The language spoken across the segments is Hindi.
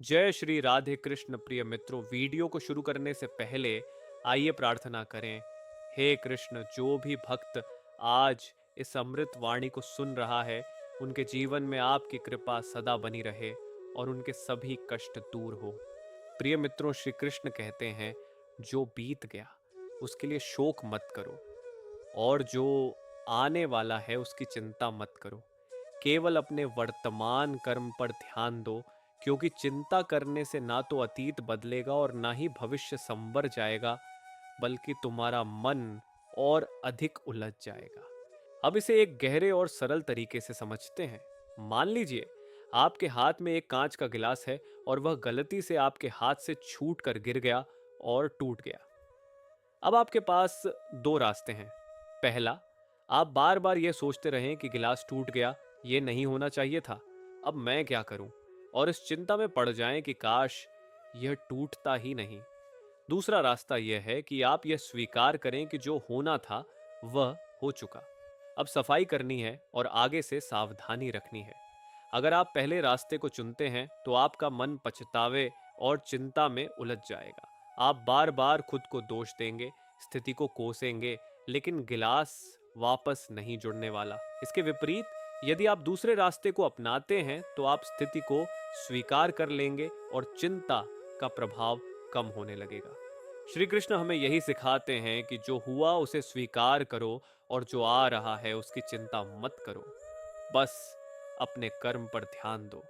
जय श्री राधे कृष्ण। प्रिय मित्रों, वीडियो को शुरू करने से पहले आइए प्रार्थना करें। हे कृष्ण, जो भी भक्त आज इस अमृत वाणी को सुन रहा है, उनके जीवन में आपकी कृपा सदा बनी रहे और उनके सभी कष्ट दूर हो। प्रिय मित्रों, श्री कृष्ण कहते हैं, जो बीत गया उसके लिए शोक मत करो और जो आने वाला है उसकी चिंता मत करो। केवल अपने वर्तमान कर्म पर ध्यान दो, क्योंकि चिंता करने से ना तो अतीत बदलेगा और ना ही भविष्य संवर जाएगा, बल्कि तुम्हारा मन और अधिक उलझ जाएगा। अब इसे एक गहरे और सरल तरीके से समझते हैं। मान लीजिए आपके हाथ में एक कांच का गिलास है और वह गलती से आपके हाथ से छूट कर गिर गया और टूट गया। अब आपके पास दो रास्ते हैं। पहला, आप बार बार यह सोचते रहें कि गिलास टूट गया, ये नहीं होना चाहिए था, अब मैं क्या करूं, और इस चिंता में पड़ जाएं कि काश यह टूटता ही नहीं। दूसरा रास्ता यह है कि आप यह स्वीकार करें कि जो होना था वह हो चुका। अब सफाई करनी है और आगे से सावधानी रखनी है। अगर आप पहले रास्ते को चुनते हैं तो आपका मन पछतावे और चिंता में उलझ जाएगा। आप बार बार खुद को दोष देंगे, स्थिति को कोसेंगे, लेकिन गिलास वापस नहीं जुड़ने वाला। इसके विपरीत, यदि आप दूसरे रास्ते को अपनाते हैं तो आप स्थिति को स्वीकार कर लेंगे और चिंता का प्रभाव कम होने लगेगा। श्री कृष्ण हमें यही सिखाते हैं कि जो हुआ उसे स्वीकार करो और जो आ रहा है उसकी चिंता मत करो। बस अपने कर्म पर ध्यान दो।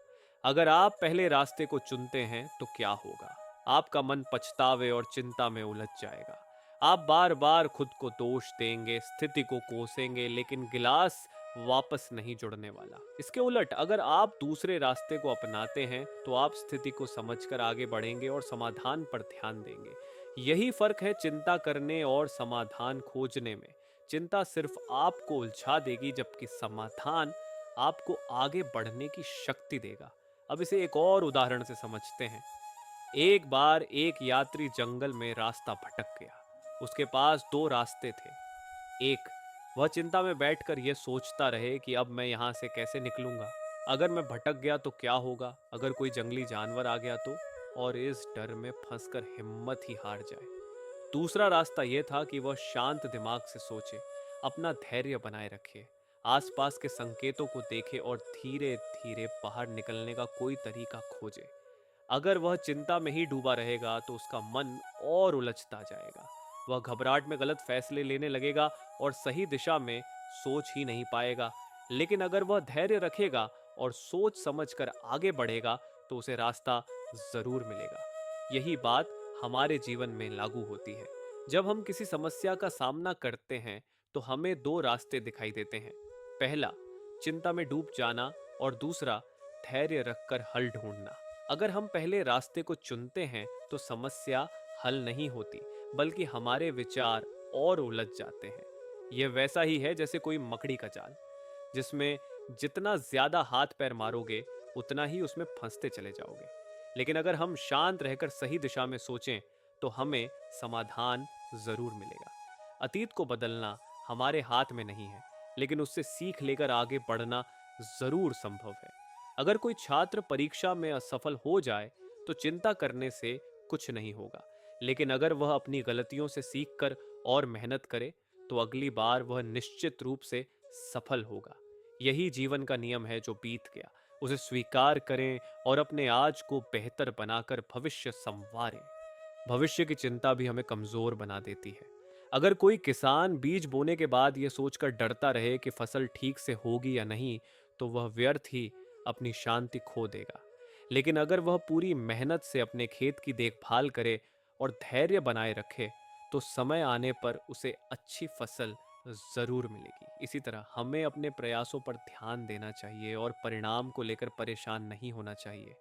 अगर आप पहले रास्ते को चुनते हैं तो क्या होगा? आपका मन पछतावे और चिंता में उलझ जाएगा। आप बार बार खुद को दोष देंगे, स्थिति को कोसेंगे, लेकिन गिलास वापस नहीं जुड़ने वाला। इसके उलट, अगर आप दूसरे रास्ते को अपनाते हैं तो आप स्थिति को समझकर आगे बढ़ेंगे और समाधान पर ध्यान देंगे। यही फर्क है चिंता करने और समाधान खोजने में। चिंता सिर्फ आपको उलझा देगी, जबकि समाधान आपको आगे बढ़ने की शक्ति देगा। अब इसे एक और उदाहरण से समझते हैं। एक बार एक यात्री जंगल में रास्ता भटक गया। उसके पास दो रास्ते थे। एक, वह चिंता में बैठकर यह सोचता रहे कि अब मैं यहाँ से कैसे निकलूंगा, अगर मैं भटक गया तो क्या होगा, अगर कोई जंगली जानवर आ गया तो, और इस डर में फंसकर हिम्मत ही हार जाए। दूसरा रास्ता यह था कि वह शांत दिमाग से सोचे, अपना धैर्य बनाए रखे, आसपास के संकेतों को देखे और धीरे धीरे बाहर निकलने का कोई तरीका खोजे। अगर वह चिंता में ही डूबा रहेगा तो उसका मन और उलझता जाएगा। वह घबराहट में गलत फैसले लेने लगेगा और सही दिशा में सोच ही नहीं पाएगा। लेकिन अगर वह धैर्य रखेगा और सोच समझकर आगे बढ़ेगा तो उसे रास्ता जरूर मिलेगा। यही बात हमारे जीवन में लागू होती है। जब हम किसी समस्या का सामना करते हैं तो हमें दो रास्ते दिखाई देते हैं। पहला, चिंता में डूब जाना, और दूसरा, धैर्य रखकर हल ढूंढना। अगर हम पहले रास्ते को चुनते हैं तो समस्या हल नहीं होती, बल्कि हमारे विचार और उलझ जाते हैं। यह वैसा ही है जैसे कोई मकड़ी का जाल, जिसमें जितना ज्यादा हाथ पैर मारोगे उतना ही उसमें फंसते चले जाओगे। लेकिन अगर हम शांत रहकर सही दिशा में सोचें तो हमें समाधान जरूर मिलेगा। अतीत को बदलना हमारे हाथ में नहीं है, लेकिन उससे सीख लेकर आगे बढ़ना जरूर संभव है। अगर कोई छात्र परीक्षा में असफल हो जाए तो चिंता करने से कुछ नहीं होगा, लेकिन अगर वह अपनी गलतियों से सीखकर और मेहनत करे तो अगली बार वह निश्चित रूप से सफल होगा। यही जीवन का नियम है। जो बीत गया उसे स्वीकार करें और अपने आज को बेहतर बनाकर भविष्य संवारें। भविष्य की चिंता भी हमें कमजोर बना देती है। अगर कोई किसान बीज बोने के बाद यह सोचकर डरता रहे कि फसल ठीक से होगी या नहीं, तो वह व्यर्थ ही अपनी शांति खो देगा। लेकिन अगर वह पूरी मेहनत से अपने खेत की देखभाल करे और धैर्य बनाए रखे, तो समय आने पर उसे अच्छी फसल जरूर मिलेगी। इसी तरह हमें अपने प्रयासों पर ध्यान देना चाहिए और परिणाम को लेकर परेशान नहीं होना चाहिए।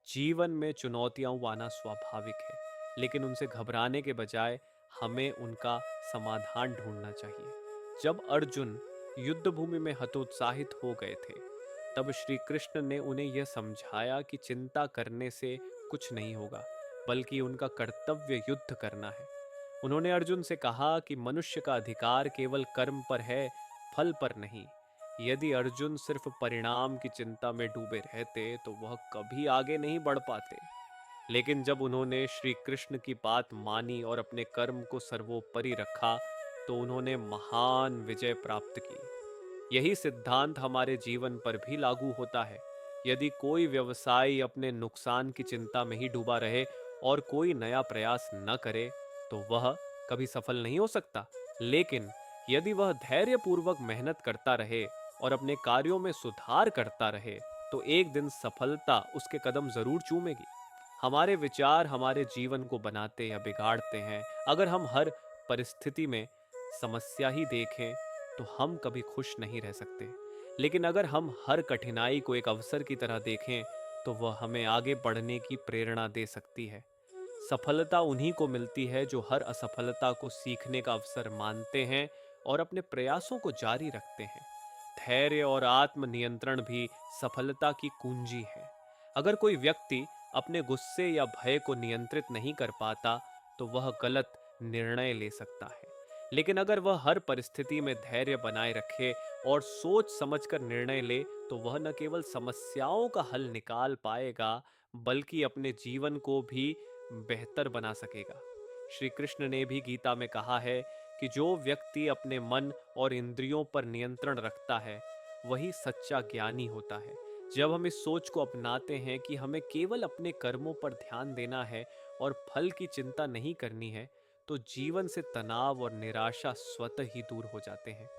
जीवन में चुनौतियां आना स्वाभाविक है, लेकिन उनसे घबराने के बजाय हमें उनका समाधान ढूंढना चाहिए। जब अर्जुन युद्ध भूमि में हतोत्साहित हो गए थे, तब श्री कृष्ण ने उन्हें यह समझाया कि चिंता करने से कुछ नहीं होगा, बल्कि उनका कर्तव्य युद्ध करना है। उन्होंने अर्जुन से कहा कि मनुष्य का अधिकार केवल कर्म पर है, फल पर नहीं। यदि अर्जुन सिर्फ परिणाम की चिंता में डूबे रहते तो वह कभी आगे नहीं बढ़ पाते। लेकिन जब उन्होंने श्री कृष्ण की बात मानी और अपने कर्म को सर्वोपरि रखा, तो उन्होंने महान विजय प्राप्त की। यही सिद्धांत हमारे जीवन पर भी लागू होता है। यदि कोई व्यवसायी अपने नुकसान की चिंता में ही डूबा रहे और कोई नया प्रयास न करे, तो वह कभी सफल नहीं हो सकता। लेकिन यदि वह धैर्यपूर्वक मेहनत करता रहे और अपने कार्यों में सुधार करता रहे, तो एक दिन सफलता उसके कदम जरूर चूमेगी। हमारे विचार हमारे जीवन को बनाते या बिगाड़ते हैं। अगर हम हर परिस्थिति में समस्या ही देखें, तो हम कभी खुश नहीं रह सकते। लेकिन अगर हम हर कठिनाई को एक अवसर की तरह देखें, तो वह हमें आगे बढ़ने की प्रेरणा दे सकती है। सफलता उन्हीं को मिलती है जो हर असफलता को सीखने का अवसर मानते हैं और अपने प्रयासों को जारी रखते हैं। धैर्य और आत्मनियंत्रण भी सफलता की कुंजी है। अगर कोई व्यक्ति अपने गुस्से या भय को नियंत्रित नहीं कर पाता, तो वह गलत निर्णय ले सकता है। लेकिन अगर वह हर परिस्थिति में धैर्य बनाए रखे और सोच समझकर निर्णय ले, तो वह न केवल समस्याओं का हल निकाल पाएगा, बल्कि अपने जीवन को भी बेहतर बना सकेगा। श्री कृष्ण ने भी गीता में कहा है कि जो व्यक्ति अपने मन और इंद्रियों पर नियंत्रण रखता है, वही सच्चा ज्ञानी होता है। जब हम इस सोच को अपनाते हैं कि हमें केवल अपने कर्मों पर ध्यान देना है और फल की चिंता नहीं करनी है, तो जीवन से तनाव और निराशा स्वतः ही दूर हो जाते हैं।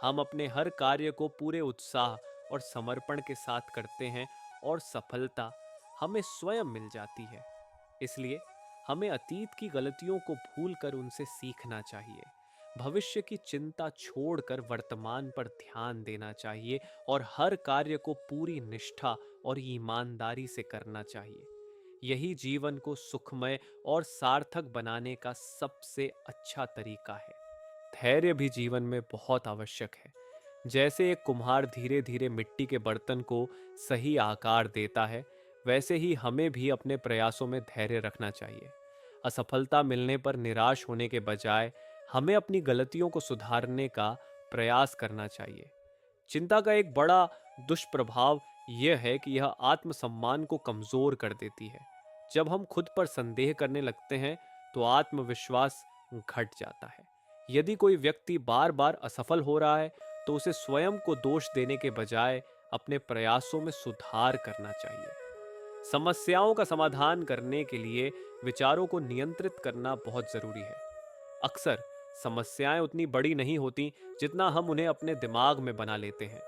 हम अपने हर कार्य को पूरे उत्साह और समर्पण के साथ करते हैं और सफलता हमें स्वयं मिल जाती है। इसलिए हमें अतीत की गलतियों को भूलकर उनसे सीखना चाहिए। भविष्य की चिंता छोड़कर वर्तमान पर ध्यान देना चाहिए और हर कार्य को पूरी निष्ठा और ईमानदारी से करना चाहिए। यही जीवन को सुखमय और सार्थक बनाने का सबसे अच्छा तरीका है। धैर्य भी जीवन में बहुत आवश्यक है। जैसे एक कुम्हार धीरे धीरे मिट्टी के बर्तन को सही आकार देता है, वैसे ही हमें भी अपने प्रयासों में धैर्य रखना चाहिए। असफलता मिलने पर निराश होने के बजाय हमें अपनी गलतियों को सुधारने का प्रयास करना चाहिए। चिंता का एक बड़ा दुष्प्रभाव यह है कि यह आत्मसम्मान को कमजोर कर देती है। जब हम खुद पर संदेह करने लगते हैं, तो आत्मविश्वास घट जाता है। यदि कोई व्यक्ति बार बार असफल हो रहा है, तो उसे स्वयं को दोष देने के बजाय अपने प्रयासों में सुधार करना चाहिए। समस्याओं का समाधान करने के लिए विचारों को नियंत्रित करना बहुत जरूरी है। अक्सर समस्याएं उतनी बड़ी नहीं होती जितना हम उन्हें अपने दिमाग में बना लेते हैं।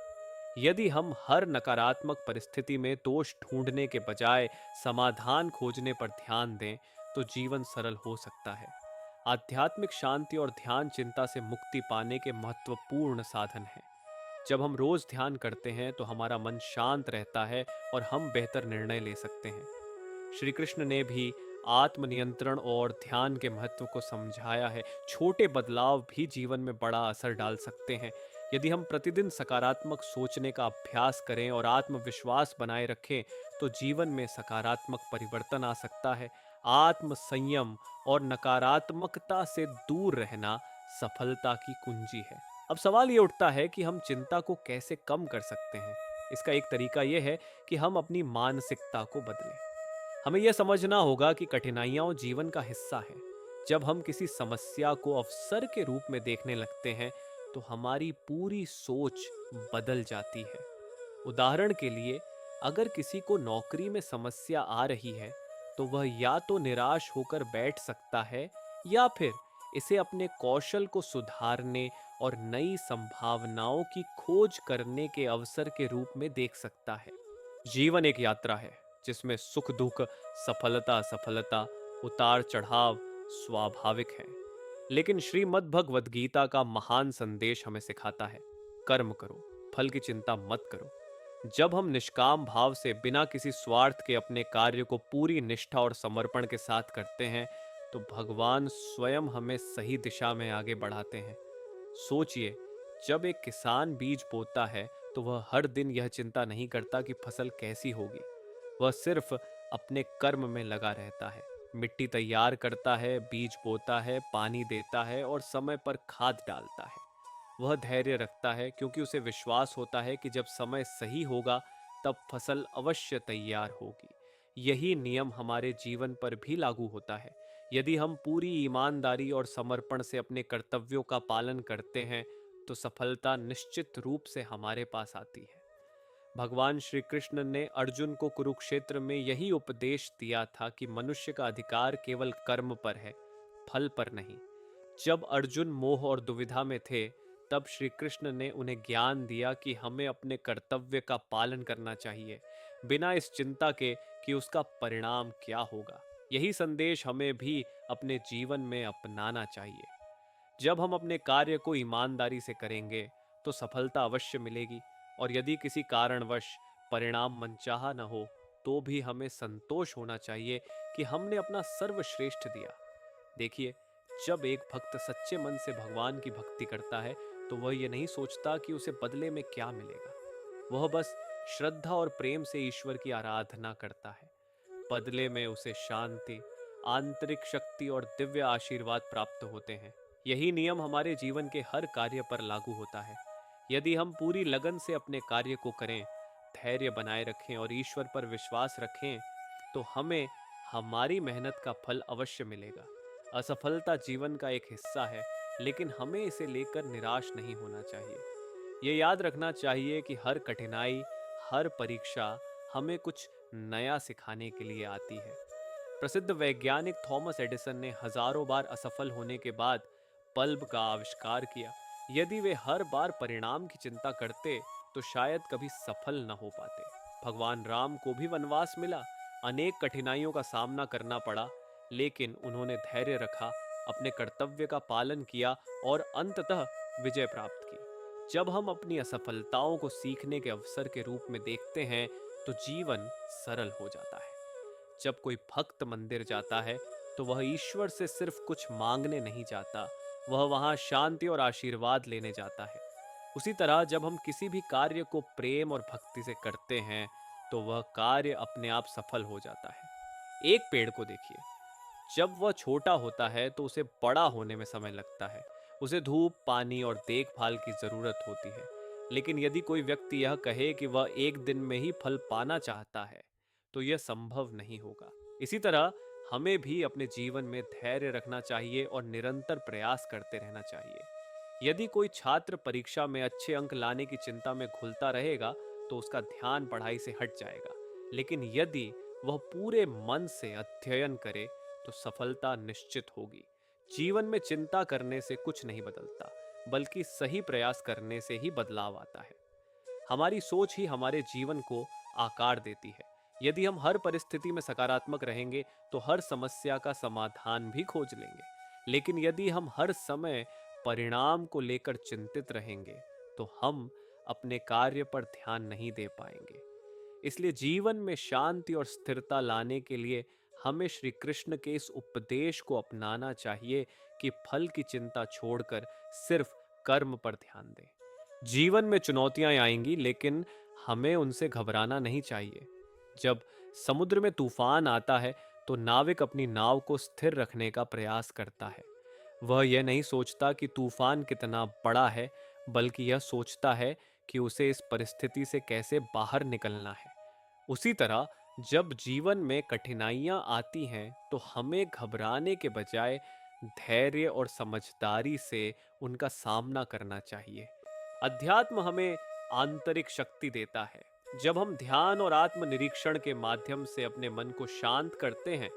यदि हम हर नकारात्मक परिस्थिति में दोष ढूंढने के बजाय समाधान खोजने पर ध्यान दें, तो जीवन सरल हो सकता है। आध्यात्मिक शांति और ध्यान चिंता से मुक्ति पाने के महत्वपूर्ण साधन हैं। जब हम रोज ध्यान करते हैं, तो हमारा मन शांत रहता है और हम बेहतर निर्णय ले सकते हैं। श्री कृष्ण ने भी आत्मनियंत्रण और ध्यान के महत्व को समझाया है। छोटे बदलाव भी जीवन में बड़ा असर डाल सकते हैं। यदि हम प्रतिदिन सकारात्मक सोचने का अभ्यास करें और आत्मविश्वास बनाए रखें, तो जीवन में सकारात्मक परिवर्तन आ सकता है। आत्म संयम और नकारात्मकता से दूर रहना सफलता की कुंजी है। अब सवाल ये उठता है कि हम चिंता को कैसे कम कर सकते हैं। इसका एक तरीका यह है कि हम अपनी मानसिकता को बदलें। हमें यह समझना होगा कि कठिनाइयां जीवन का हिस्सा है। जब हम किसी समस्या को अवसर के रूप में देखने लगते हैं, तो हमारी पूरी सोच बदल जाती है। उदाहरण के लिए, अगर किसी को नौकरी में समस्या आ रही है, तो वह या तो निराश होकर बैठ सकता है, या फिर इसे अपने कौशल को सुधारने और नई संभावनाओं की खोज करने के अवसर के रूप में देख सकता है। जीवन एक यात्रा है, जिसमें सुख दुख, सफलता असफलता, उतार चढ़ाव स्वाभाविक है। लेकिन श्रीमद् भगवद गीता का महान संदेश हमें सिखाता है, कर्म करो, फल की चिंता मत करो। जब हम निष्काम भाव से बिना किसी स्वार्थ के अपने कार्य को पूरी निष्ठा और समर्पण के साथ करते हैं, तो भगवान स्वयं हमें सही दिशा में आगे बढ़ाते हैं। सोचिए, जब एक किसान बीज बोता है, तो वह हर दिन यह चिंता नहीं करता कि फसल कैसी होगी। वह सिर्फ अपने कर्म में लगा रहता है। मिट्टी तैयार करता है, बीज बोता है, पानी देता है और समय पर खाद डालता है। वह धैर्य रखता है क्योंकि उसे विश्वास होता है कि जब समय सही होगा तब फसल अवश्य तैयार होगी। यही नियम हमारे जीवन पर भी लागू होता है। यदि हम पूरी ईमानदारी और समर्पण से अपने कर्तव्यों का पालन करते हैं तो सफलता निश्चित रूप से हमारे पास आती है। भगवान श्री कृष्ण ने अर्जुन को कुरुक्षेत्र में यही उपदेश दिया था कि मनुष्य का अधिकार केवल कर्म पर है, फल पर नहीं। जब अर्जुन मोह और दुविधा में थे, तब श्री कृष्ण ने उन्हें ज्ञान दिया कि हमें अपने कर्तव्य का पालन करना चाहिए, बिना इस चिंता के कि उसका परिणाम क्या होगा। यही संदेश हमें भी अपने जीवन में अपनाना चाहिए। जब हम अपने कार्य को ईमानदारी से करेंगे तो सफलता अवश्य मिलेगी, और यदि किसी कारणवश परिणाम मनचाहा न हो तो भी हमें संतोष होना चाहिए कि हमने अपना सर्वश्रेष्ठ दिया। देखिए, जब एक भक्त सच्चे मन से भगवान की भक्ति करता है तो वह ये नहीं सोचता कि उसे बदले में क्या मिलेगा। वह बस श्रद्धा और प्रेम से ईश्वर की आराधना करता है। बदले में उसे शांति, आंतरिक शक्ति और दिव्य आशीर्वाद प्राप्त होते हैं। यही नियम हमारे जीवन के हर कार्य पर लागू होता है। यदि हम पूरी लगन से अपने कार्य को करें, धैर्य बनाए रखें और ईश्वर पर विश्वास रखें, तो हमें हमारी मेहनत का फल अवश्य मिलेगा। असफलता जीवन का एक हिस्सा है, लेकिन हमें इसे लेकर निराश नहीं होना चाहिए। ये याद रखना चाहिए कि हर कठिनाई, हर परीक्षा हमें कुछ नया सिखाने के लिए आती है। प्रसिद्ध वैज्ञानिक थॉमस एडिसन ने हजारों बार असफल होने के बाद बल्ब का आविष्कार किया। यदि वे हर बार परिणाम की चिंता करते तो शायद कभी सफल न हो पाते। भगवान राम को भी वनवास मिला, अनेक कठिनाइयों का सामना करना पड़ा, लेकिन उन्होंने धैर्य रखा, अपने कर्तव्य का पालन किया और अंततः विजय प्राप्त की। जब हम अपनी असफलताओं को सीखने के अवसर के रूप में देखते हैं तो जीवन सरल हो जाता है। जब कोई भक्त मंदिर जाता है तो वह ईश्वर से सिर्फ कुछ मांगने नहीं जाता, वह वहां शांति और आशीर्वाद लेने जाता है। उसी तरह जब हम किसी भी कार्य को प्रेम और भक्ति से करते हैं तो वह कार्य अपने आप सफल हो जाता है। एक पेड़ को देखिए, जब वह छोटा होता है तो उसे बड़ा होने में समय लगता है। उसे धूप, पानी और देखभाल की जरूरत होती है। लेकिन यदि कोई व्यक्ति यह कहे कि वह एक दिन में ही फल पाना चाहता है तो यह संभव नहीं होगा। इसी तरह हमें भी अपने जीवन में धैर्य रखना चाहिए और निरंतर प्रयास करते रहना चाहिए। यदि कोई छात्र परीक्षा में अच्छे अंक लाने की चिंता में घुलता रहेगा तो उसका ध्यान पढ़ाई से हट जाएगा। लेकिन यदि वह पूरे मन से अध्ययन करे तो सफलता निश्चित होगी। जीवन में चिंता करने से कुछ नहीं बदलता, बल्कि सही प्रयास करने से ही बदलाव आता है। हमारी सोच ही हमारे जीवन को आकार देती है। यदि हम हर परिस्थिति में सकारात्मक रहेंगे तो हर समस्या का समाधान भी खोज लेंगे। लेकिन यदि हम हर समय परिणाम को लेकर चिंतित रहेंगे तो हम अपने कार्य पर ध्यान नहीं दे पाएंगे। इसलिए जीवन में शांति और स्थिरता लाने के लिए हमें श्री कृष्ण के इस उपदेश को अपनाना चाहिए कि फल की चिंता छोड़कर सिर्फ कर्म पर ध्यान दें। जीवन में चुनौतियां आएंगी, लेकिन हमें उनसे घबराना नहीं चाहिए। जब समुद्र में तूफान आता है तो नाविक अपनी नाव को स्थिर रखने का प्रयास करता है। वह यह नहीं सोचता कि तूफान कितना बड़ा है, बल्कि यह सोचता है कि उसे इस परिस्थिति से कैसे बाहर निकलना है। उसी तरह जब जीवन में कठिनाइयां आती हैं तो हमें घबराने के बजाय धैर्य और समझदारी से उनका सामना करना चाहिए। अध्यात्म हमें आंतरिक शक्ति देता है। जब हम ध्यान और आत्मनिरीक्षण के माध्यम से अपने मन को शांत करते हैं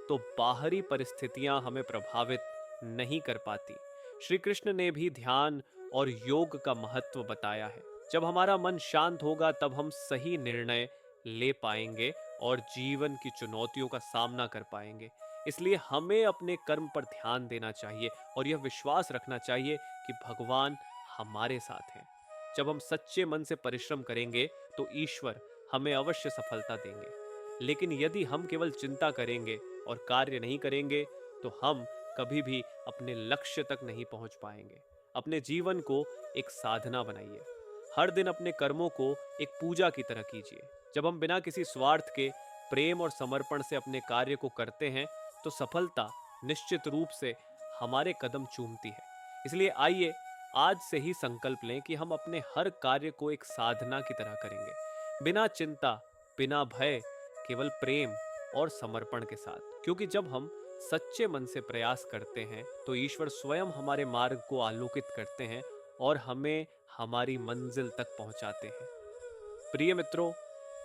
तो बाहरी परिस्थितियां हमें प्रभावित नहीं कर पाती। श्री कृष्ण ने भी ध्यान और योग का महत्व बताया है। जब हमारा मन शांत होगा तब हम सही निर्णय ले पाएंगे और जीवन की चुनौतियों का सामना कर पाएंगे। इसलिए हमें अपने कर्म पर ध्यान देना चाहिए और यह विश्वास रखना चाहिए कि भगवान हमारे साथ हैं। जब हम सच्चे मन से परिश्रम करेंगे तो ईश्वर हमें अवश्य सफलता देंगे। लेकिन यदि हम केवल चिंता करेंगे और कार्य नहीं करेंगे तो हम कभी भी अपने लक्ष्य तक नहीं पहुंच पाएंगे। अपने जीवन को एक साधना बनाइए। हर दिन अपने कर्मों को एक पूजा की तरह कीजिए। जब हम बिना किसी स्वार्थ के प्रेम और समर्पण से अपने कार्य को करते हैं तो सफलता निश्चित रूप से हमारे कदम चूमती है। इसलिए आइए आज से ही संकल्प लें कि हम अपने हर कार्य को एक साधना की तरह करेंगे, बिना चिंता, बिना भय, केवल प्रेम और समर्पण के साथ। क्योंकि जब हम सच्चे मन से प्रयास करते हैं तो ईश्वर स्वयं हमारे मार्ग को आलोकित करते हैं और हमें हमारी मंजिल तक पहुंचाते हैं। प्रिय मित्रों,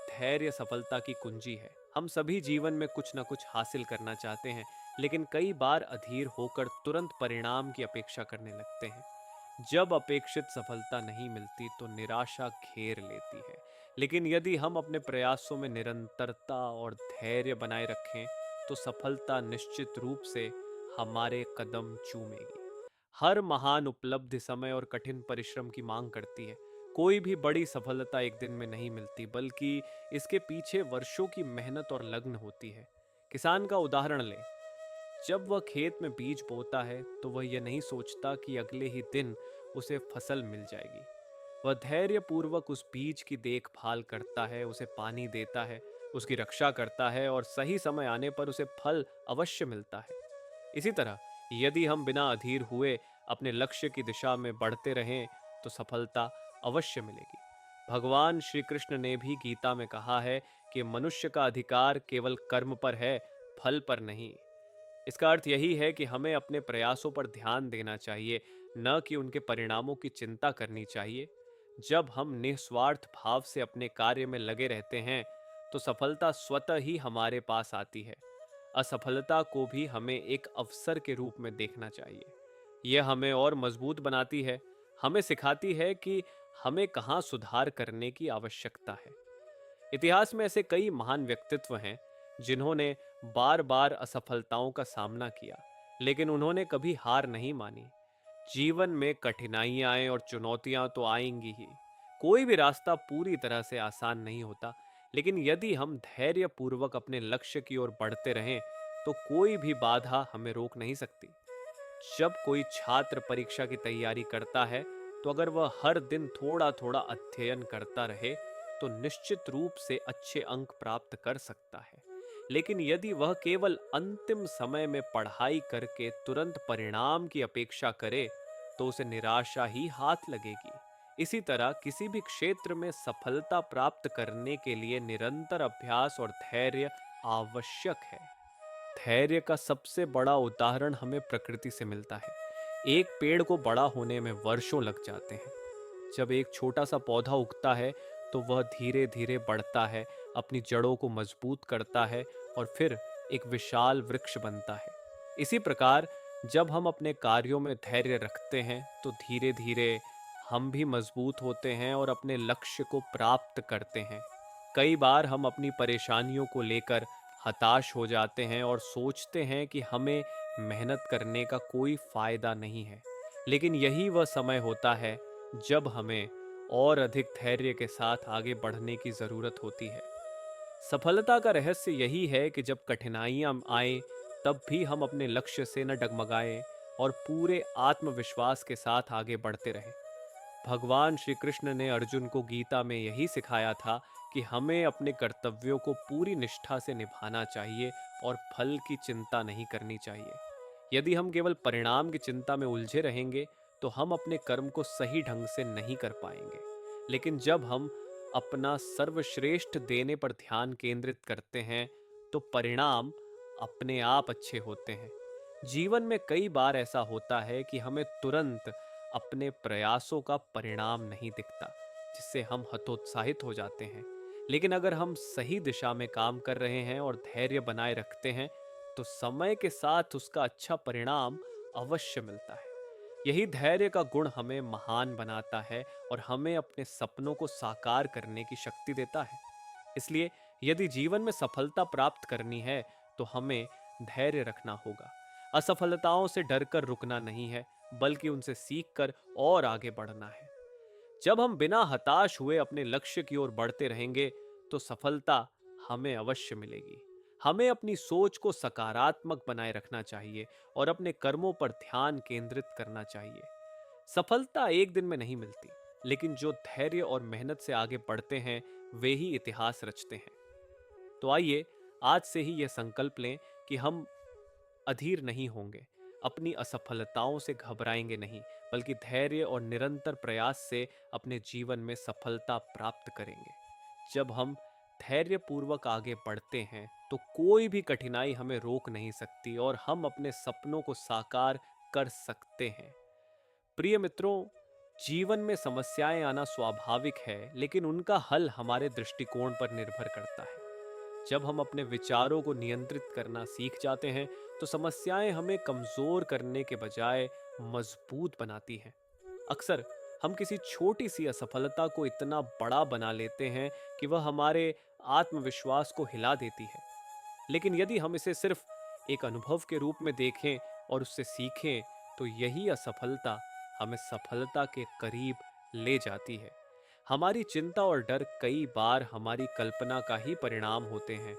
धैर्य सफलता की कुंजी है। हम सभी जीवन में कुछ न कुछ हासिल करना चाहते हैं, लेकिन कई बार अधीर होकर तुरंत परिणाम की अपेक्षा करने लगते हैं। जब अपेक्षित सफलता नहीं मिलती तो निराशा घेर लेती है। लेकिन यदि हम अपने प्रयासों में निरंतरता और धैर्य बनाए रखें तो सफलता निश्चित रूप से हमारे कदम चूमेगी। हर महान उपलब्धि समय और कठिन परिश्रम की मांग करती है। कोई भी बड़ी सफलता एक दिन में नहीं मिलती, बल्कि इसके पीछे वर्षों की मेहनत और लगन होती है। किसान का उदाहरण लें। जब वह खेत में बीज बोता है तो वह यह नहीं सोचता कि अगले ही दिन उसे फसल मिल जाएगी। वह धैर्य पूर्वक उस बीज की देखभाल करता है, उसे पानी देता है, उसकी रक्षा करता है और सही समय आने पर उसे फल अवश्य मिलता है। इसी तरह यदि हम बिना अधीर हुए अपने लक्ष्य की दिशा में बढ़ते रहें तो सफलता अवश्य मिलेगी। भगवान श्री कृष्ण ने भी गीता में कहा है कि मनुष्य का अधिकार केवल कर्म पर है, फल पर नहीं। इसका अर्थ यही है कि हमें अपने प्रयासों पर ध्यान देना चाहिए, न कि उनके परिणामों की चिंता करनी चाहिए। जब हम निस्वार्थ भाव से अपने कार्य में लगे रहते हैं तो सफलता स्वतः ही हमारे पास आती है। असफलता को भी हमें एक अवसर के रूप में देखना चाहिए। यह हमें और मजबूत बनाती है, हमें सिखाती है कि हमें कहाँ सुधार करने की आवश्यकता है। इतिहास में ऐसे कई महान व्यक्तित्व हैं जिन्होंने बार बार असफलताओं का सामना किया, लेकिन उन्होंने कभी हार नहीं मानी। जीवन में कठिनाइयां आए और चुनौतियां तो आएंगी ही। कोई भी रास्ता पूरी तरह से आसान नहीं होता, लेकिन यदि हम धैर्य पूर्वक अपने लक्ष्य की ओर बढ़ते रहें तो कोई भी बाधा हमें रोक नहीं सकती। जब कोई छात्र परीक्षा की तैयारी करता है तो अगर वह हर दिन थोड़ा थोड़ा अध्ययन करता रहे तो निश्चित रूप से अच्छे अंक प्राप्त कर सकता है। लेकिन यदि वह केवल अंतिम समय में पढ़ाई करके तुरंत परिणाम की अपेक्षा करे तो उसे निराशा ही हाथ लगेगी। इसी तरह किसी भी क्षेत्र में सफलता प्राप्त करने के लिए निरंतर अभ्यास और धैर्य आवश्यक है। धैर्य का सबसे बड़ा उदाहरण हमें प्रकृति से मिलता है। एक पेड़ को बड़ा होने में वर्षों लग जाते हैं। जब एक छोटा सा पौधा उगता है तो वह धीरे धीरे बढ़ता है, अपनी जड़ों को मजबूत करता है और फिर एक विशाल वृक्ष बनता है। इसी प्रकार जब हम अपने कार्यों में धैर्य रखते हैं तो धीरे धीरे हम भी मजबूत होते हैं और अपने लक्ष्य को प्राप्त करते हैं। कई बार हम अपनी परेशानियों को लेकर हताश हो जाते हैं और सोचते हैं कि हमें मेहनत करने का कोई फायदा नहीं है। लेकिन यही वह समय होता है जब हमें और अधिक धैर्य के साथ आगे बढ़ने की जरूरत होती है। सफलता का रहस्य यही है कि जब कठिनाइयां आए तब भी हम अपने लक्ष्य से न डगमगाएं और पूरे आत्मविश्वास के साथ आगे बढ़ते रहें। भगवान श्री कृष्ण ने अर्जुन को गीता में यही सिखाया था कि हमें अपने कर्तव्यों को पूरी निष्ठा से निभाना चाहिए और फल की चिंता नहीं करनी चाहिए। यदि हम केवल परिणाम की चिंता में उलझे रहेंगे तो हम अपने कर्म को सही ढंग से नहीं कर पाएंगे। लेकिन जब हम अपना सर्वश्रेष्ठ देने पर ध्यान केंद्रित करते हैं तो परिणाम अपने आप अच्छे होते हैं। जीवन में कई बार ऐसा होता है कि हमें तुरंत अपने प्रयासों का परिणाम नहीं दिखता, जिससे हम हतोत्साहित हो जाते हैं। लेकिन अगर हम सही दिशा में काम कर रहे हैं और धैर्य बनाए रखते हैं तो समय के साथ उसका अच्छा परिणाम अवश्य मिलता है। यही धैर्य का गुण हमें महान बनाता है और हमें अपने सपनों को साकार करने की शक्ति देता है। इसलिए यदि जीवन में सफलता प्राप्त करनी है तो हमें धैर्य रखना होगा। असफलताओं से डरकर रुकना नहीं है, बल्कि उनसे सीखकर और आगे बढ़ना है। जब हम बिना हताश हुए अपने लक्ष्य की ओर बढ़ते रहेंगे तो सफलता हमें अवश्य मिलेगी। हमें अपनी सोच को सकारात्मक बनाए रखना चाहिए और अपने कर्मों पर ध्यान केंद्रित करना चाहिए। सफलता एक दिन में नहीं मिलती, लेकिन जो धैर्य और मेहनत से आगे बढ़ते हैं वे ही इतिहास रचते हैं। तो आइए आज से ही यह संकल्प लें कि हम अधीर नहीं होंगे, अपनी असफलताओं से घबराएंगे नहीं, बल्कि धैर्य और निरंतर प्रयास से अपने जीवन में सफलता प्राप्त करेंगे। जब हम धैर्यपूर्वक आगे बढ़ते हैं तो कोई भी कठिनाई हमें रोक नहीं सकती और हम अपने सपनों को साकार कर सकते हैं। प्रिय मित्रों, जीवन में समस्याएं आना स्वाभाविक है, लेकिन उनका हल हमारे दृष्टिकोण पर निर्भर करता है। जब हम अपने विचारों को नियंत्रित करना सीख जाते हैं, तो समस्याएं हमें कमजोर करने के बजाय मजबूत बनाती हैं। अक्सर हम किसी छोटी सी असफलता को इतना बड़ा बना लेते हैं कि वह हमारे आत्मविश्वास को हिला देती है। लेकिन यदि हम इसे सिर्फ एक अनुभव के रूप में देखें और उससे सीखें, तो यही असफलता हमें सफलता के करीब ले जाती है। हमारी चिंता और डर कई बार हमारी कल्पना का ही परिणाम होते हैं।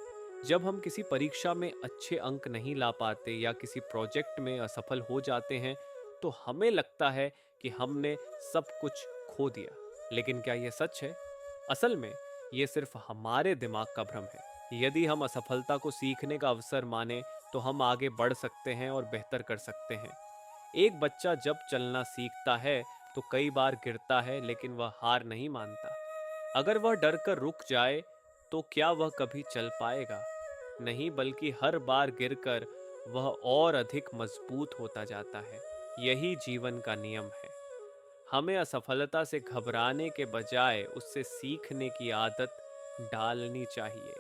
जब हम किसी परीक्षा में अच्छे अंक नहीं ला पाते या किसी प्रोजेक्ट में असफल हो जाते हैं, तो हमें लगता है कि हमने सब कुछ खो दिया। लेकिन क्या यह सच है? असल में यह सिर्फ हमारे दिमाग का भ्रम है। यदि हम असफलता को सीखने का अवसर माने, तो हम आगे बढ़ सकते हैं और बेहतर कर सकते हैं। एक बच्चा जब चलना सीखता है तो कई बार गिरता है, लेकिन वह हार नहीं मानता। अगर वह डर कर रुक जाए तो क्या वह कभी चल पाएगा? नहीं, बल्कि हर बार गिरकर वह और अधिक मजबूत होता जाता है। यही जीवन का नियम है। हमें असफलता से घबराने के बजाय उससे सीखने की आदत डालनी चाहिए।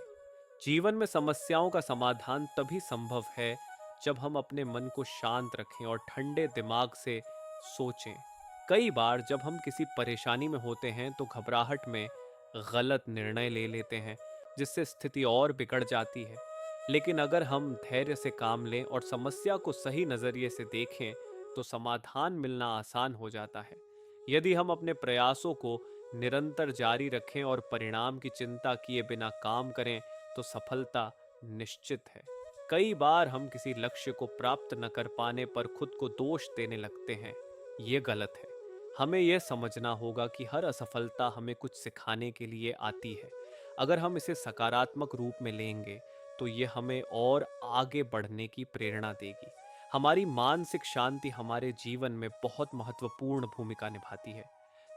जीवन में समस्याओं का समाधान तभी संभव है जब हम अपने मन को शांत रखें और ठंडे दिमाग से सोचें। कई बार जब हम किसी परेशानी में होते हैं तो घबराहट में गलत निर्णय ले लेते हैं, जिससे स्थिति और बिगड़ जाती है। लेकिन अगर हम धैर्य से काम लें और समस्या को सही नजरिए से देखें, तो समाधान मिलना आसान हो जाता है। यदि हम अपने प्रयासों को निरंतर जारी रखें और परिणाम की चिंता किए बिना काम करें, तो सफलता निश्चित है। कई बार हम किसी लक्ष्य को प्राप्त न कर पाने पर खुद को दोष देने लगते हैं। ये गलत है। हमें यह समझना होगा कि हर असफलता हमें कुछ सिखाने के लिए आती है। अगर हम इसे सकारात्मक रूप में लेंगे, तो ये हमें और आगे बढ़ने की प्रेरणा देगी। हमारी मानसिक शांति हमारे जीवन में बहुत महत्वपूर्ण भूमिका निभाती है।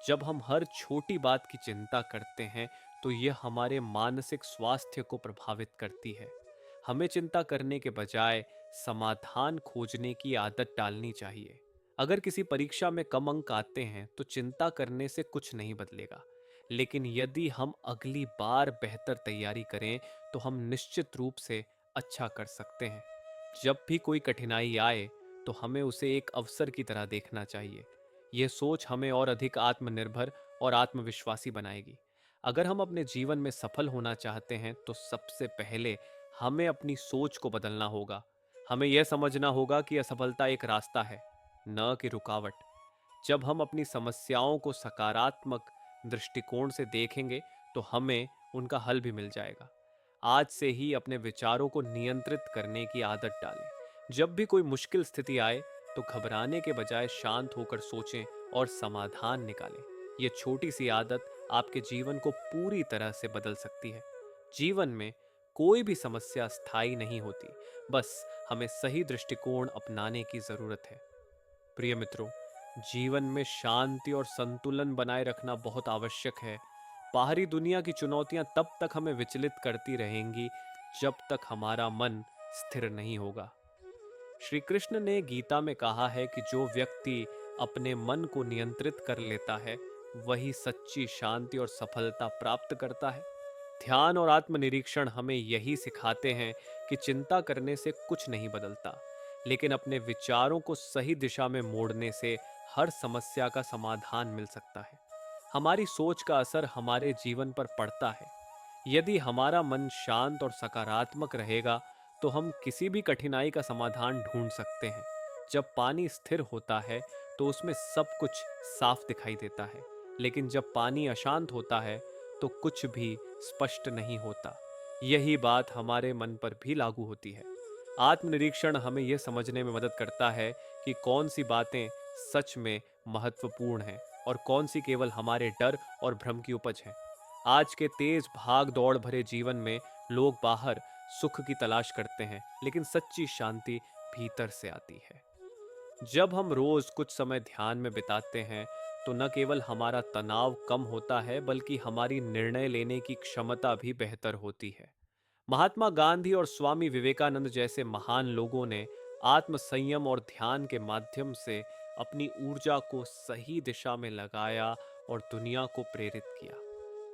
जब हम हर छोटी बात की चिंता करते हैं, तो यह हमारे मानसिक स्वास्थ्य को प्रभावित करती है। हमें चिंता करने के बजाय समाधान खोजने की आदत डालनी चाहिए। अगर किसी परीक्षा में कम अंक आते हैं, तो चिंता करने से कुछ नहीं बदलेगा। लेकिन यदि हम अगली बार बेहतर तैयारी करें, तो हम निश्चित रूप से अच्छा कर सकते हैं। जब भी कोई कठिनाई आए, तो हमें उसे एक अवसर की तरह देखना चाहिए। यह सोच हमें और अधिक आत्मनिर्भर और आत्मविश्वासी बनाएगी। अगर हम अपने जीवन में सफल होना चाहते हैं, तो सबसे पहले हमें अपनी सोच को बदलना होगा। हमें यह समझना होगा कि असफलता एक रास्ता है, न कि रुकावट। जब हम अपनी समस्याओं को सकारात्मक दृष्टिकोण से देखेंगे, तो हमें उनका हल भी मिल जाएगा। आज से ही अपने विचारों को नियंत्रित करने की आदत डालें। जब भी कोई मुश्किल स्थिति आए, तो घबराने के बजाय शांत होकर सोचें और समाधान निकालें। ये छोटी सी आदत आपके जीवन को पूरी तरह से बदल सकती है। जीवन में कोई भी समस्या स्थायी नहीं होती, बस हमें सही दृष्टिकोण अपनाने की जरूरत है। प्रिय मित्रों, जीवन में शांति और संतुलन बनाए रखना बहुत आवश्यक है। बाहरी दुनिया की चुनौतियां तब तक हमें विचलित करती रहेंगी जब तक हमारा मन स्थिर नहीं होगा। श्री कृष्ण ने गीता में कहा है कि जो व्यक्ति अपने मन को नियंत्रित कर लेता है, वही सच्ची शांति और सफलता प्राप्त करता है। ध्यान और आत्मनिरीक्षण हमें यही सिखाते हैं कि चिंता करने से कुछ नहीं बदलता, लेकिन अपने विचारों को सही दिशा में मोड़ने से हर समस्या का समाधान मिल सकता है। हमारी सोच का असर हमारे जीवन पर पड़ता है। यदि हमारा मन शांत और सकारात्मक रहेगा, तो हम किसी भी कठिनाई का समाधान ढूंढ सकते हैं। जब पानी स्थिर होता है, तो उसमें सब कुछ साफ दिखाई देता है, लेकिन जब पानी अशांत होता है, तो कुछ भी स्पष्ट नहीं होता। यही बात हमारे मन पर भी लागू होती है। आत्मनिरीक्षण हमें यह समझने में मदद करता है कि कौन सी बातें सच में महत्वपूर्ण हैं और कौन सी केवल हमारे डर और भ्रम की उपज है। आज के तेज भाग दौड़ भरे जीवन में लोग बाहर सुख की तलाश करते हैं, लेकिन सच्ची शांति भीतर से आती है। जब हम रोज कुछ समय ध्यान में बिताते हैं तो न केवल हमारा तनाव कम होता है बल्कि हमारी निर्णय लेने की क्षमता भी बेहतर होती है। महात्मा गांधी और स्वामी विवेकानंद जैसे महान लोगों ने आत्म संयम और ध्यान के माध्यम से अपनी ऊर्जा को सही दिशा में लगाया और दुनिया को प्रेरित किया।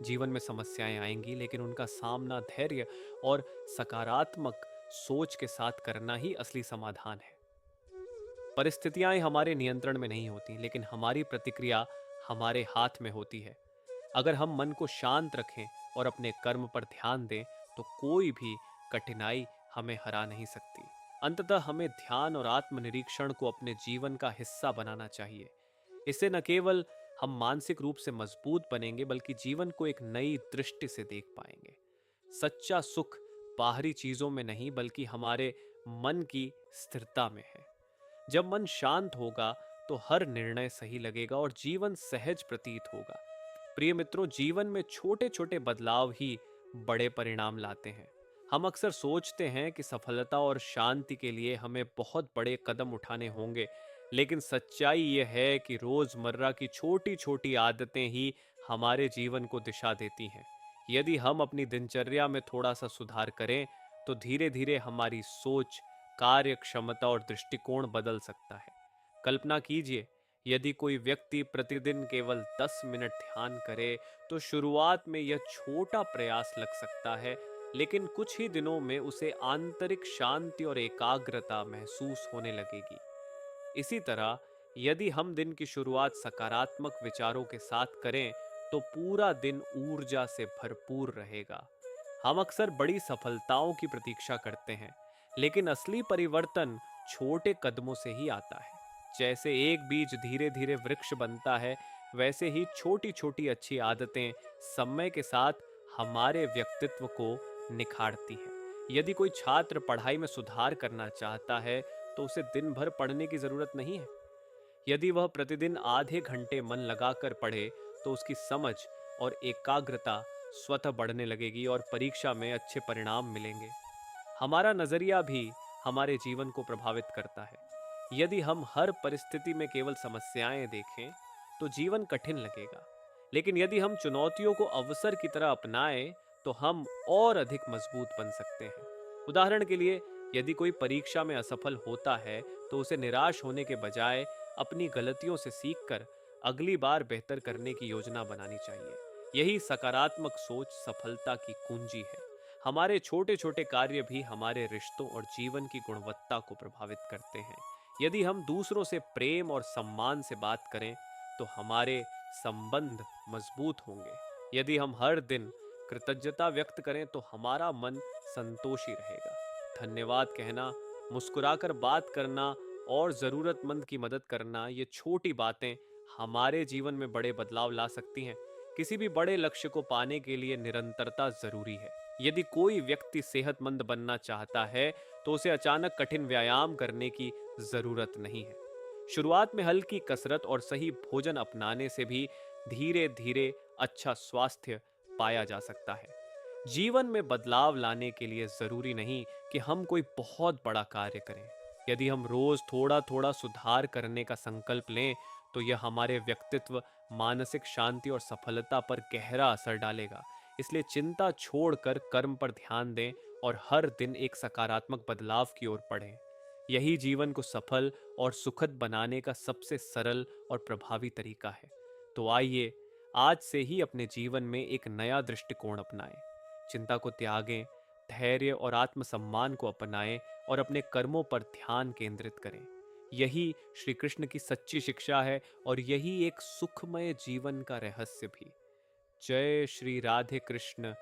जीवन में समस्याएं आएंगी लेकिन उनका सामना धैर्य और सकारात्मक सोच के साथ करना ही असली समाधान है। परिस्थितियां हमारे नियंत्रण में नहीं होती लेकिन हमारी प्रतिक्रिया हमारे हाथ में होती है। अगर हम मन को शांत रखें और अपने कर्म पर ध्यान दें तो कोई भी कठिनाई हमें हरा नहीं सकती। अंततः हमें ध्यान और आत्मनिरीक्षण को अपने जीवन का हिस्सा बनाना चाहिए। इससे न केवल हम मानसिक रूप से मजबूत बनेंगे बल्कि जीवन को एक नई दृष्टि से देख पाएंगे। सच्चा सुख बाहरी चीजों में नहीं बल्कि हमारे मन की स्थिरता में है। जब मन शांत होगा तो हर निर्णय सही लगेगा और जीवन सहज प्रतीत होगा। प्रिय मित्रों, जीवन में छोटे छोटे बदलाव ही बड़े परिणाम लाते हैं। हम अक्सर सोचते हैं कि सफलता और शांति के लिए हमें बहुत बड़े कदम उठाने होंगे, लेकिन सच्चाई यह है कि रोजमर्रा की छोटी छोटी आदतें ही हमारे जीवन को दिशा देती हैं। यदि हम अपनी दिनचर्या में थोड़ा सा सुधार करें तो धीरे धीरे हमारी सोच, कार्य क्षमता और दृष्टिकोण बदल सकता है। कल्पना कीजिए, यदि कोई व्यक्ति प्रतिदिन केवल 10 मिनट ध्यान करे तो शुरुआत में यह छोटा प्रयास लग सकता है, लेकिन कुछ ही दिनों में उसे आंतरिक शांति और एकाग्रता महसूस होने लगेगी। इसी तरह यदि हम दिन की शुरुआत सकारात्मक विचारों के साथ करें तो पूरा दिन ऊर्जा से भरपूर रहेगा। हम अक्सर बड़ी सफलताओं की प्रतीक्षा करते हैं, लेकिन असली परिवर्तन छोटे कदमों से ही आता है। जैसे एक बीज धीरे धीरे वृक्ष बनता है, वैसे ही छोटी छोटी अच्छी आदतें समय के साथ हमारे व्यक्तित्व को निखारती हैं। यदि कोई छात्र पढ़ाई में सुधार करना चाहता है तो उसे दिन भर पढ़ने की जरूरत नहीं है। यदि वह प्रतिदिन आधे घंटे मन लगाकर पढ़े तो उसकी समझ और एकाग्रता स्वतः बढ़ने लगेगी और परीक्षा में अच्छे परिणाम मिलेंगे। हमारा नजरिया भी हमारे जीवन को प्रभावित करता है। यदि हम हर परिस्थिति में केवल समस्याएं देखें तो जीवन कठिन लगेगा, लेकिन यदि हम चुनौतियों को अवसर की तरह अपनाएं तो हम और अधिक मजबूत बन सकते हैं। उदाहरण के लिए, यदि कोई परीक्षा में असफल होता है तो उसे निराश होने के बजाय अपनी गलतियों से सीखकर अगली बार बेहतर करने की योजना बनानी चाहिए। यही सकारात्मक सोच सफलता की कुंजी है। हमारे छोटे छोटे कार्य भी हमारे रिश्तों और जीवन की गुणवत्ता को प्रभावित करते हैं। यदि हम दूसरों से प्रेम और सम्मान से बात करें तो हमारे संबंध मजबूत होंगे। यदि हम हर दिन कृतज्ञता व्यक्त करें तो हमारा मन संतोषी रहेगा। धन्यवाद कहना, मुस्कुराकर बात करना और जरूरतमंद की मदद करना, ये छोटी बातें हमारे जीवन में बड़े बदलाव ला सकती हैं। किसी भी बड़े लक्ष्य को पाने के लिए निरंतरता जरूरी है। यदि कोई व्यक्ति सेहतमंद बनना चाहता है तो उसे अचानक कठिन व्यायाम करने की जरूरत नहीं है। शुरुआत में हल्की कसरत और सही भोजन अपनाने से भी धीरे धीरे अच्छा स्वास्थ्य पाया जा सकता है। जीवन में बदलाव लाने के लिए जरूरी नहीं कि हम कोई बहुत बड़ा कार्य करें। यदि हम रोज थोड़ा थोड़ा सुधार करने का संकल्प लें तो यह हमारे व्यक्तित्व, मानसिक शांति और सफलता पर गहरा असर डालेगा। इसलिए चिंता छोड़कर कर्म पर ध्यान दें और हर दिन एक सकारात्मक बदलाव की ओर बढ़ें। यही जीवन को सफल और सुखद बनाने का सबसे सरल और प्रभावी तरीका है। तो आइए आज से ही अपने जीवन में एक नया दृष्टिकोण अपनाएं। चिंता को त्यागें, धैर्य और आत्मसम्मान को अपनाएं और अपने कर्मों पर ध्यान केंद्रित करें। यही श्री कृष्ण की सच्ची शिक्षा है और यही एक सुखमय जीवन का रहस्य भी। जय श्री राधे कृष्ण।